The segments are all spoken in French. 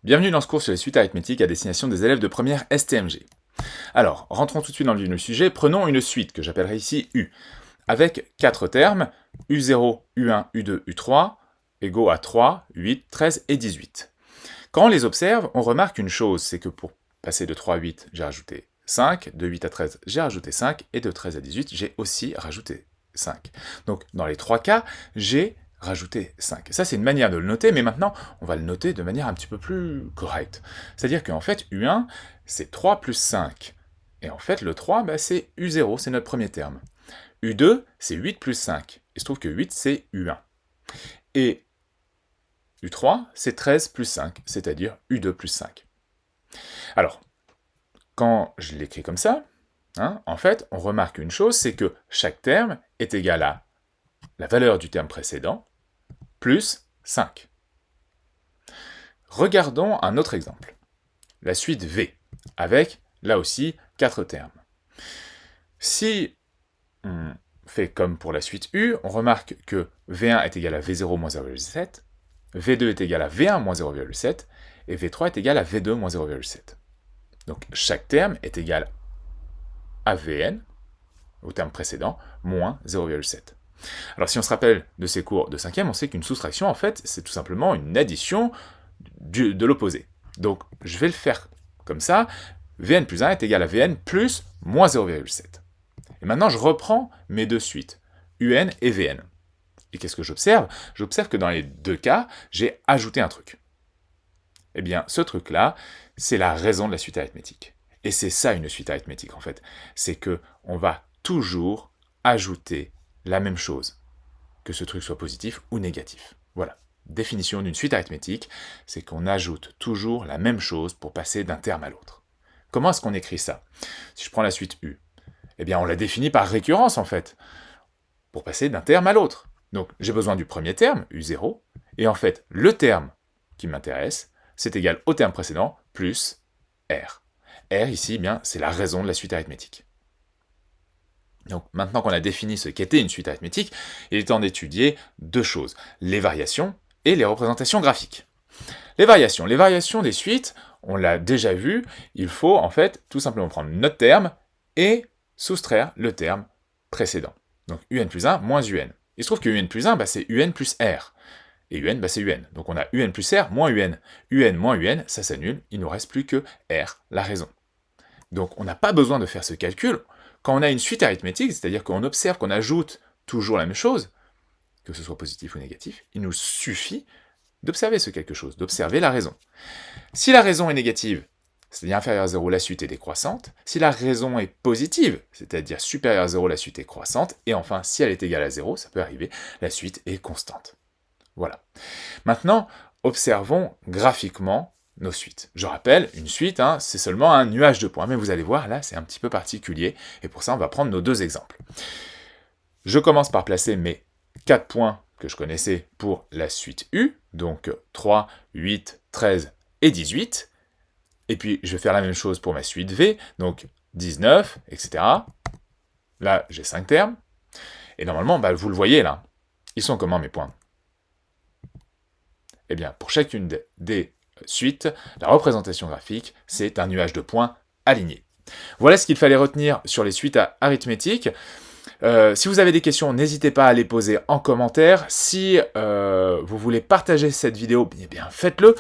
Bienvenue dans ce cours sur les suites arithmétiques à destination des élèves de première STMG. Alors, rentrons tout de suite dans le vif du sujet, prenons une suite que j'appellerai ici U, avec 4 termes, U0, U1, U2, U3, égaux à 3, 8, 13 et 18. Quand on les observe, on remarque une chose, c'est que pour passer de 3 à 8, j'ai rajouté 5, de 8 à 13, j'ai rajouté 5, et de 13 à 18, j'ai aussi rajouté 5. Donc, dans les 3 cas, j'ai rajouter 5. Ça, c'est une manière de le noter, mais maintenant, on va le noter de manière un petit peu plus correcte. C'est-à-dire qu'en fait, U1, c'est 3 plus 5. Et en fait, le 3, c'est U0, c'est notre premier terme. U2, c'est 8 plus 5. Il se trouve que 8, c'est U1. Et U3, c'est 13 plus 5, c'est-à-dire U2 plus 5. Alors, quand je l'écris comme ça, en fait, on remarque une chose, c'est que chaque terme est égal à la valeur du terme précédent, plus 5. Regardons un autre exemple. La suite V, avec, là aussi, 4 termes. Si on fait comme pour la suite U, on remarque que V1 est égal à V0 moins 0,7, V2 est égal à V1 moins 0,7, et V3 est égal à V2 moins 0,7. Donc chaque terme est égal à Vn, au terme précédent, moins 0,7. Alors si on se rappelle de ces cours de 5e, on sait qu'une soustraction, en fait, c'est tout simplement une addition de l'opposé. Donc je vais le faire comme ça, Vn plus 1 est égal à Vn plus moins 0,7. Et maintenant je reprends mes deux suites, Un et Vn. Et qu'est-ce que j'observe? J'observe que dans les deux cas, j'ai ajouté un truc. Eh bien, ce truc-là, c'est la raison de la suite arithmétique. Et c'est ça une suite arithmétique, en fait. C'est que on va toujours ajouter la même chose, que ce truc soit positif ou négatif. Voilà. Définition d'une suite arithmétique, c'est qu'on ajoute toujours la même chose pour passer d'un terme à l'autre. Comment est-ce qu'on écrit ça? Si je prends la suite U, eh bien on la définit par récurrence en fait, pour passer d'un terme à l'autre. Donc j'ai besoin du premier terme, U0, et en fait le terme qui m'intéresse, c'est égal au terme précédent plus R. R ici, eh bien c'est la raison de la suite arithmétique. Donc maintenant qu'on a défini ce qu'était une suite arithmétique, il est temps d'étudier deux choses, les variations et les représentations graphiques. Les variations des suites, on l'a déjà vu, il faut en fait tout simplement prendre notre terme et soustraire le terme précédent. Donc un plus 1 moins un. Il se trouve que un plus 1, c'est un plus r. Et un, c'est un. Donc on a un plus r moins un. Un moins un, ça s'annule, il ne nous reste plus que r, la raison. Donc on n'a pas besoin de faire ce calcul. Quand on a une suite arithmétique, c'est-à-dire qu'on observe qu'on ajoute toujours la même chose, que ce soit positif ou négatif, il nous suffit d'observer ce quelque chose, d'observer la raison. Si la raison est négative, c'est-à-dire inférieure à 0, la suite est décroissante. Si la raison est positive, c'est-à-dire supérieure à 0, la suite est croissante. Et enfin, si elle est égale à 0, ça peut arriver, la suite est constante. Voilà. Maintenant, observons graphiquement nos suites. Je rappelle, une suite, c'est seulement un nuage de points, mais vous allez voir, là, c'est un petit peu particulier, et pour ça, on va prendre nos deux exemples. Je commence par placer mes 4 points que je connaissais pour la suite U, donc 3, 8, 13 et 18, et puis je vais faire la même chose pour ma suite V, donc 19, etc. Là, j'ai 5 termes, et normalement, vous le voyez là, ils sont comment mes points? Eh bien, pour chacune des suites, la représentation graphique, c'est un nuage de points aligné. Voilà ce qu'il fallait retenir sur les suites arithmétiques. Si vous avez des questions, n'hésitez pas à les poser en commentaire. Si vous voulez partager cette vidéo, eh bien faites-le,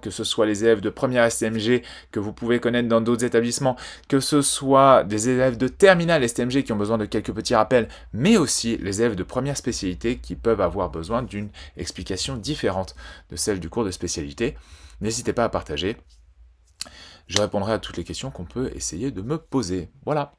que ce soit les élèves de première STMG que vous pouvez connaître dans d'autres établissements, que ce soit des élèves de terminale STMG qui ont besoin de quelques petits rappels, mais aussi les élèves de première spécialité qui peuvent avoir besoin d'une explication différente de celle du cours de spécialité. N'hésitez pas à partager. Je répondrai à toutes les questions qu'on peut essayer de me poser. Voilà.